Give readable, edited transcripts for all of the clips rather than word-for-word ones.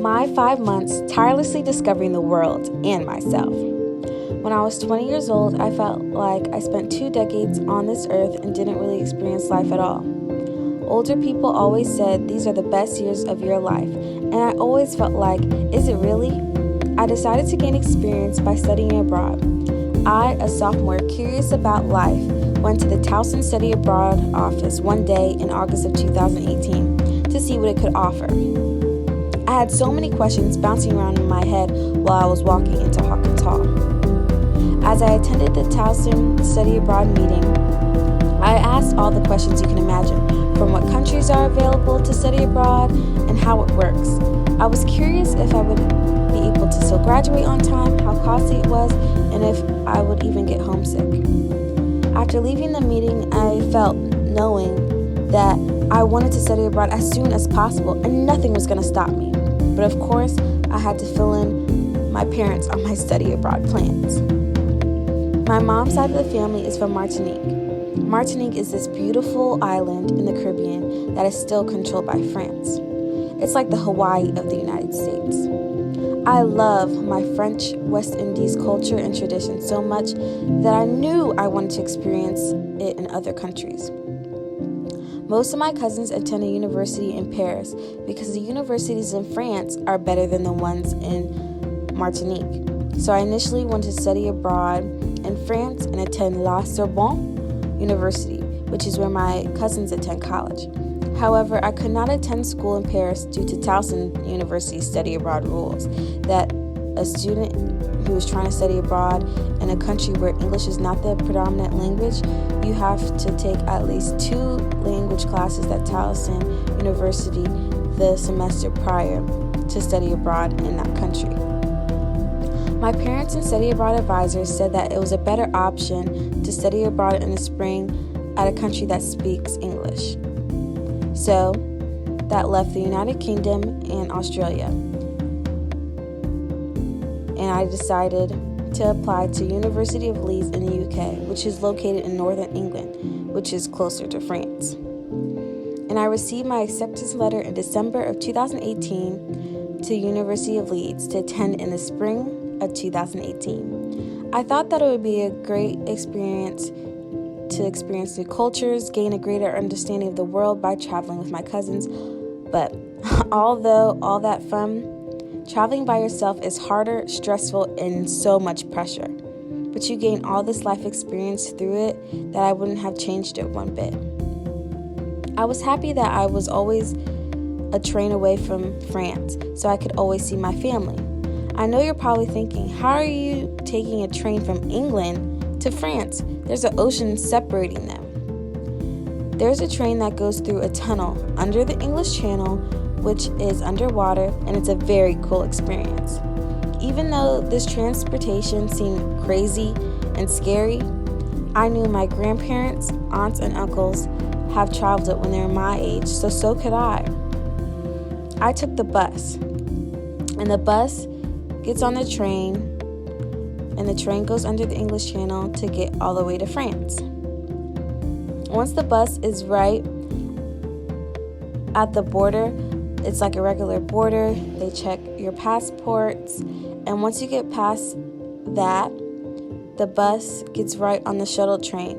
My 5 months tirelessly discovering the world and myself. When I was 20 years old, I felt like I spent 2 decades on this earth and didn't really experience life at all. Older people always said these are the best years of your life, and I always felt like, is it really? I decided to gain experience by studying abroad. I, a sophomore curious about life, went to the Towson Study Abroad office one day in August of 2018 to see what it could offer. I had so many questions bouncing around in my head while I was walking into Hawkins Hall. As I attended the Towson Study Abroad meeting, I asked all the questions you can imagine, from what countries are available to study abroad and how it works. I was curious if I would be able to still graduate on time, how costly it was, and if I would even get homesick. After leaving the meeting, I felt knowing that I wanted to study abroad as soon as possible and nothing was going to stop me. But of course, I had to fill in my parents on my study abroad plans. My mom's side of the family is from Martinique. Martinique is this beautiful island in the Caribbean that is still controlled by France. It's like the Hawaii of the United States. I love my French West Indies culture and tradition so much that I knew I wanted to experience it in other countries. Most of my cousins attend a university in Paris because the universities in France are better than the ones in Martinique. So I initially wanted to study abroad in France and attend La Sorbonne University, which is where my cousins attend college. However, I could not attend school in Paris due to Towson University's study abroad rules that a student who is trying to study abroad in a country where English is not the predominant language, you have to take at least 2 language classes at Towson University the semester prior to study abroad in that country. My parents and study abroad advisors said that it was a better option to study abroad in the spring at a country that speaks English. So that left the United Kingdom and Australia. And I decided to apply to University of Leeds in the UK, which is located in northern England, which is closer to France. And I received my acceptance letter in December of 2018 to University of Leeds to attend in the spring of 2018. I thought that it would be a great experience to experience new cultures, gain a greater understanding of the world by traveling with my cousins. But although all that fun, traveling by yourself is harder, stressful, and so much pressure. But you gain all this life experience through it that I wouldn't have changed it one bit. I was happy that I was always a train away from France, so I could always see my family. I know you're probably thinking, how are you taking a train from England to France? There's an ocean separating them. There's a train that goes through a tunnel under the English Channel, which is underwater, and it's a very cool experience. Even though this transportation seemed crazy and scary, I knew my grandparents, aunts, and uncles have traveled it when they were my age, so could I. I took the bus, and the bus gets on the train, and the train goes under the English Channel to get all the way to France. Once the bus is right at the border, it's like a regular border. They check your passports, and once you get past that, the bus gets right on the shuttle train,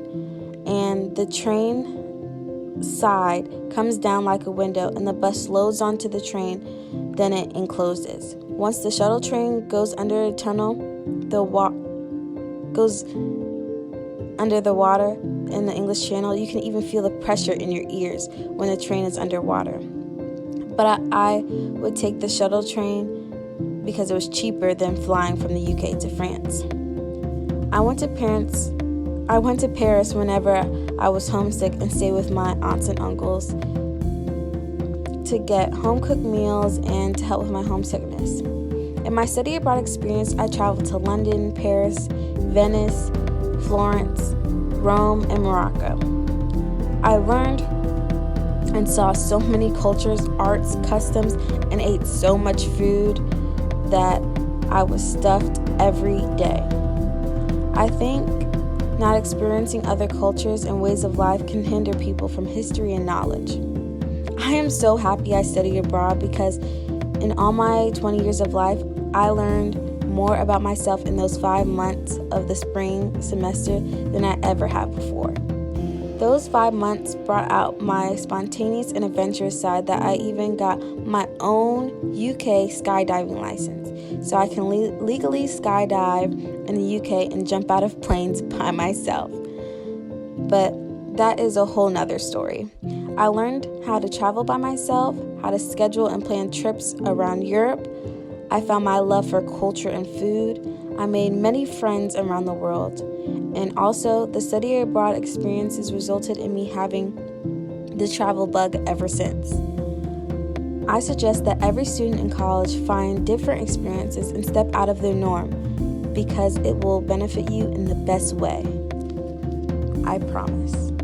and the train side comes down like a window, and the bus loads onto the train, then it encloses. Once the shuttle train goes under a tunnel, goes under the water in the English Channel, you can even feel the pressure in your ears when the train is underwater. But I would take the shuttle train because it was cheaper than flying from the UK to France. I went to Paris whenever I was homesick and stayed with my aunts and uncles to get home-cooked meals and to help with my homesickness. In my study abroad experience, I traveled to London, Paris, Venice, Florence, Rome, and Morocco. I learned and saw so many cultures, arts, customs, and ate so much food that I was stuffed every day. I think not experiencing other cultures and ways of life can hinder people from history and knowledge. I am so happy I studied abroad because In all my 20 years of life, I learned more about myself in those 5 months of the spring semester than I ever have before. Those 5 months brought out my spontaneous and adventurous side that I even got my own UK skydiving license, so I can legally skydive in the UK and jump out of planes by myself. But that is a whole nother story. I learned how to travel by myself, how to schedule and plan trips around Europe. I found my love for culture and food. I made many friends around the world. And also, the study abroad experiences resulted in me having the travel bug ever since. I suggest that every student in college find different experiences and step out of their norm because it will benefit you in the best way. I promise.